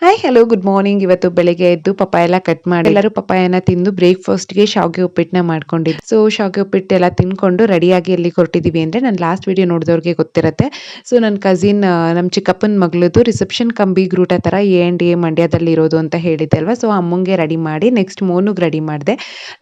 Hi hello good morning. ಇವತ್ತು ಬೆಳಿಗ್ಗೆ ಎದ್ದು ಪಪ್ಪಾಯ ಎಲ್ಲ ಕಟ್ ಮಾಡಿ ಎಲ್ಲರೂ ಪಪ್ಪಾಯನ ತಿಂದು ಬ್ರೇಕ್ಫಾಸ್ಟ್ಗೆ ಶಾವಿಗೆ ಉಪ್ಪಿಟ್ಟನ್ನ ಮಾಡ್ಕೊಂಡಿದ್ದು. ಸೊ ಶಾವಿಗೆ ಉಪ್ಪಿಟ್ಟು ಎಲ್ಲ ತಿನ್ಕೊಂಡು ರೆಡಿಯಾಗಿ ಎಲ್ಲಿ ಹೊರಟಿದೀವಿ ಅಂದ್ರೆ ನನ್ನ ಲಾಸ್ಟ್ ವಿಡಿಯೋ ನೋಡಿದವ್ರಿಗೆ ಗೊತ್ತಿರುತ್ತೆ. ಸೊ ನನ್ನ ಕಸಿನ್ ನಮ್ಮ ಚಿಕ್ಕಪ್ಪನ ಮಗಳದು ರಿಸೆಪ್ಷನ್ ಕಂಬಿ ಗ್ರೂಟ ತರ A&A ಮಂಡ್ಯದಲ್ಲಿ ಇರೋದು ಅಂತ ಹೇಳಿದ್ದೆ ಅಲ್ವಾ. ಸೊ ಅಮ್ಮಂಗೆ ರೆಡಿ ಮಾಡಿ ನೆಕ್ಸ್ಟ್ ಮೋನುಗ್ ರೆಡಿ ಮಾಡಿದೆ.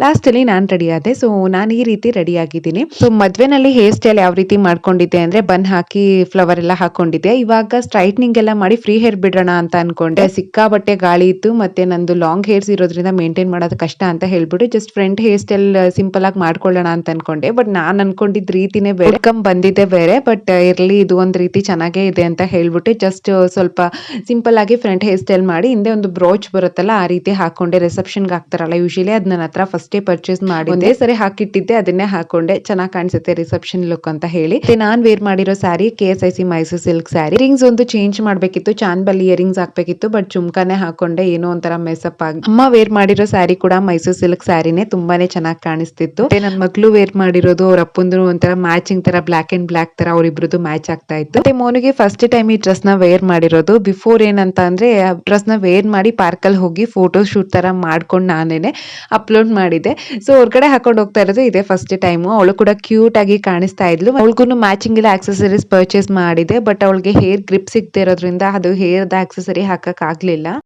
ಲಾಸ್ಟ್ ಅಲ್ಲಿ ನಾನು ರೆಡಿ ಆದೆ. ಸೊ ನಾನು ಈ ರೀತಿ ರೆಡಿ ಆಗಿದ್ದೀನಿ. ಸೊ ಮದ್ವೆನಲ್ಲಿ ಹೇರ್ ಸ್ಟೈಲ್ ಯಾವ ರೀತಿ ಮಾಡ್ಕೊಂಡಿದ್ದೆ ಅಂದ್ರೆ ಬನ್ ಹಾಕಿ ಫ್ಲವರ್ ಎಲ್ಲ ಹಾಕೊಂಡಿದ್ದೆ. ಇವಾಗ ಸ್ಟ್ರೈಟ್ನಿಂಗ್ ಎಲ್ಲ ಮಾಡಿ ಫ್ರೀ ಹೇರ್ ಬಿಡೋಣ ಅಂತ ಅನ್ಕೊಂಡೆ. ಸಿಕ್ಕಾಬಟ್ಟೆ ಗಾಳಿ ಇತ್ತು ಮತ್ತೆ ನಂದು ಲಾಂಗ್ ಹೇರ್ಸ್ ಇರೋದ್ರಿಂದ ಮೇಂಟೈನ್ ಮಾಡೋದು ಕಷ್ಟ ಅಂತ ಹೇಳ್ಬಿಟ್ಟು just front hair style simple ಆಗಿ ಮಾಡ್ಕೊಳ್ಳೋಣ ಅಂತ ಅನ್ಕೊಂಡೆ. ಬಟ್ ನಾನ್ ಅನ್ಕೊಂಡಿದ್ ರೀತಿನೇ ಬೇರೆ, ಬಂದಿದ್ದೆ ಬೇರೆ. ಬಟ್ ಇರ್ಲಿ, ಇದು ಒಂದ್ ರೀತಿ ಚೆನ್ನಾಗೇ ಇದೆ ಅಂತ ಹೇಳ್ಬಿಟ್ಟು ಜಸ್ಟ್ ಸ್ವಲ್ಪ ಸಿಂಪಲ್ ಆಗಿ ಫ್ರಂಟ್ ಹೇರ್ ಸ್ಟೈಲ್ ಮಾಡಿ ಹಿಂದೆ ಒಂದು ಬ್ರೋಚ್ ಬರುತ್ತಲ್ಲ ಆ ರೀತಿ ಹಾಕೊಂಡೆ. ರಿಸೆಪ್ಷನ್ಗೆ ಹಾಕ್ತಾರಲ್ಲ ಯೂಶಲಿ, ಅದ್ ನನ್ನ ಹತ್ರ ಫಸ್ಟೇ ಪರ್ಚೇಸ್ ಮಾಡಿ ಒಂದೇ ಸರಿ ಹಾಕಿಟ್ಟಿದ್ದೆ, ಅದನ್ನೇ ಹಾಕೊಂಡೆ. ಚೆನ್ನಾಗಿ ಕಾಣಿಸುತ್ತೆ ರಿಸೆಪ್ಷನ್ ಲುಕ್ ಅಂತ ಹೇಳಿ. ಮತ್ತೆ ನಾನ್ ವೇರ್ ಮಾಡಿರೋ sari KSIC Mysuru silk sari. Rings ಒಂದು ಚೇಂಜ್ ಮಾಡ್ಬೇಕಿತ್ತು, ಚಾಂದ್ಬಲ್ಲಿ ಇಯರಿಂಗ್ಸ್ ಹಾಕ್ಬೇಕಿತ್ತು, ಬಟ್ ಜುಮ್ಕಾನೆ ಹಾಕೊಂಡೆ. ಏನೋ ಒಂಥರ ಮೆಸಪ್ ಆಗಿ. ಅಮ್ಮ ವೇರ್ ಮಾಡಿರೋ ಸ್ಯಾರಿ ಕೂಡ ಮೈಸೂರು ಸಿಲ್ಕ್ ಸ್ಯಾರಿನೇ, ತುಂಬಾನೇ ಚೆನ್ನಾಗಿ ಕಾಣಿಸ್ತಿತ್ತು. ಮತ್ತೆ ನನ್ನ ಮಗಳು ವೇರ್ ಮಾಡಿರೋದು ಅವ್ರ ಅಪ್ಪಂದು ಒಂಥರ ಮ್ಯಾಚಿಂಗ್ ತರ ಬ್ಲಾಕ್ ಅಂಡ್ ಬ್ಲಾಕ್ ತರ ಅವ್ರಿಬ್ರದ್ದು ಮ್ಯಾಚ್ ಆಗ್ತಾ ಇತ್ತು. ಮತ್ತೆ ಮೋನಿಗೆ ಫಸ್ಟ್ ಟೈಮ್ ಈ ಡ್ರೆಸ್ ನ ವೇರ್ ಮಾಡಿರೋದು. ಬಿಫೋರ್ ಏನಂತ ಅಂದ್ರೆ ಡ್ರೆಸ್ ನ ವೇರ್ ಮಾಡಿ ಪಾರ್ಕ್ ಅಲ್ಲಿ ಹೋಗಿ ಫೋಟೋ ಶೂಟ್ ತರ ಮಾಡ್ಕೊಂಡು ನಾನೇನೆ ಅಪ್ಲೋಡ್ ಮಾಡಿದ್ದೆ. ಸೊ ಹೊರಗಡೆ ಹಾಕೊಂಡು ಹೋಗ್ತಾ ಇರೋದು ಇದೇ ಫಸ್ಟ್ ಟೈಮ್. ಅವಳು ಕೂಡ ಕ್ಯೂಟ್ ಆಗಿ ಕಾಣಿಸ್ತಾ ಇದ್ಲು. ಅವಳಿಗೂ ಮ್ಯಾಚಿಂಗ್ ಇಲ್ಲ ಆಕ್ಸೆಸರೀಸ್ ಪರ್ಚೇಸ್ ಮಾಡಿದೆ. ಬಟ್ ಅವಳಿಗೆ ಹೇರ್ ಗ್ರಿಪ್ ಸಿಗದೆ ಇರೋದ್ರಿಂದ ಅದು ಹೇರ್ ಆಕ್ಸೆಸರಿ ಹಾಕಕ್ ಆಗ್ಲಿಲ್ಲ.